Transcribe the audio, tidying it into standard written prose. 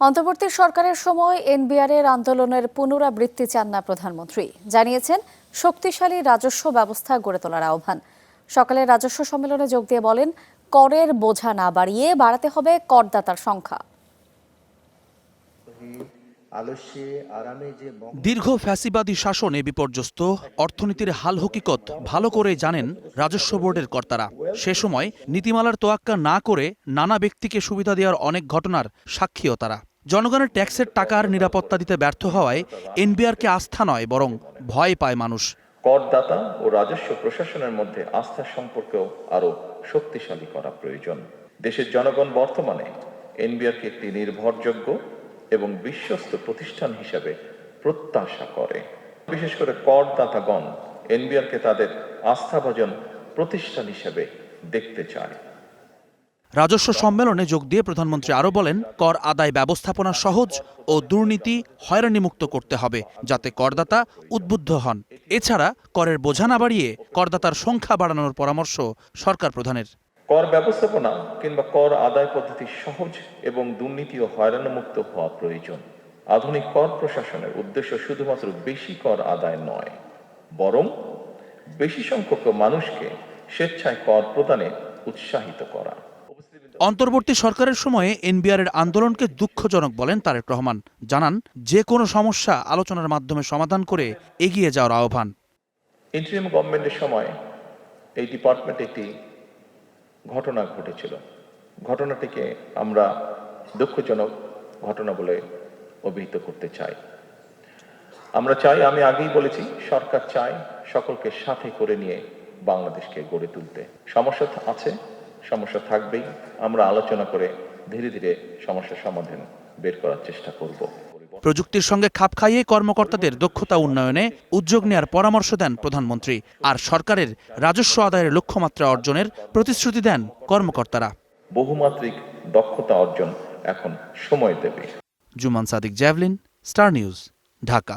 অন্তর্বর্তী সরকারের সময় এনবিআরের আন্দোলনের পুনরাবৃত্তি চান না প্রধানমন্ত্রী। জানিয়েছেন শক্তিশালী রাজস্ব ব্যবস্থা গড়ে তোলার আহ্বান। সকালে রাজস্ব সম্মেলনে যোগ দিয়ে বলেন, করের বোঝা না বাড়িয়ে বাড়াতে হবে করদাতার সংখ্যা। দীর্ঘ ফ্যাসিবাদী শাসনে বিপর্যস্ত অর্থনীতির হাল হকিকত ভালো করে জানেন রাজস্ব বোর্ডের কর্তারা। সে সময় নীতিমালার তোয়াক্কা না করে নানা ব্যক্তিকে সুবিধা দেওয়ার অনেক ঘটনার সাক্ষীও তারা। জনগণের ট্যাক্সের টাকার নিরাপত্তা দিতে ব্যর্থ হওয়ায় এনবিআরকে আস্থা নয় বরং ভয় পায় মানুষ। করদাতা ও রাজস্ব প্রশাসনের মধ্যে আস্থার সম্পর্কও আরো শক্তিশালী করা প্রয়োজন। দেশের জনগণ বর্তমানে এনবিআরকে একটি নির্ভরযোগ্য এবং বিশ্বস্ত প্রতিষ্ঠান হিসেবে প্রত্যাশা করে। বিশেষ করে করদাতাগণ এনবিআরকে তাদের আস্থাভাজন প্রতিষ্ঠান হিসেবে দেখতে চায়। রাজস্ব সম্মেলনে যোগ দিয়ে প্রধানমন্ত্রী আরও বলেন, কর আদায় ব্যবস্থাপনা সহজ ও দুর্নীতি হয়রানিমুক্ত করতে হবে, যাতে করদাতা উদ্বুদ্ধ হন। এছাড়া করের বোঝা না বাড়িয়ে করদাতার সংখ্যা বাড়ানোর পরামর্শ সরকার প্রধানের। কর ব্যবস্থাপনা কিংবা কর আদায় পদ্ধতি সহজ এবং দুর্নীতি ও হয়রানিমুক্ত হওয়া প্রয়োজন। আধুনিক কর প্রশাসনের উদ্দেশ্য শুধুমাত্র বেশি কর আদায় নয়, বরং বেশি সংখ্যক মানুষকে স্বেচ্ছায় কর প্রদানে উৎসাহিত করা। অন্তর্বর্তী সরকারের সময়ে এনবিআরের আন্দোলনকে দুঃখজনক বলেন তারেক রহমান। জানান, যে কোনো সমস্যা আলোচনার মাধ্যমে সমাধান করে এগিয়ে যাওয়ার আহ্বান। ইন্টারিম গভর্নমেন্টের সময় এই ডিপার্টমেন্টে একটি ঘটনা ঘটেছিল। ঘটনাটিকে আমরা দুঃখজনক ঘটনা বলে অভিহিত করতে চাই। আমরা চাই, আমি আগেই বলেছি, সরকার চায় সকলকে সাথে করে নিয়ে বাংলাদেশকে গড়ে তুলতে। সমস্যা আছে, সমস্যা থাকবেই। আমরা আলোচনা করে ধীরে ধীরে সমস্যার সমাধান বের করার চেষ্টা করব। প্রযুক্তির সঙ্গে খাপ খাইয়ে কর্মকর্তাদের দক্ষতা উন্নয়নে উদ্যোগ নেয়ার পরামর্শ দেন প্রধানমন্ত্রী। আর সরকারের রাজস্ব আদায়ের লক্ষ্যমাত্রা অর্জনের প্রতিশ্রুতি দেন কর্মকর্তারা। বহুমাত্রিক দক্ষতা অর্জন এখন সময় দেবে। Zuman Sadik, javelin, Star News, Dhaka.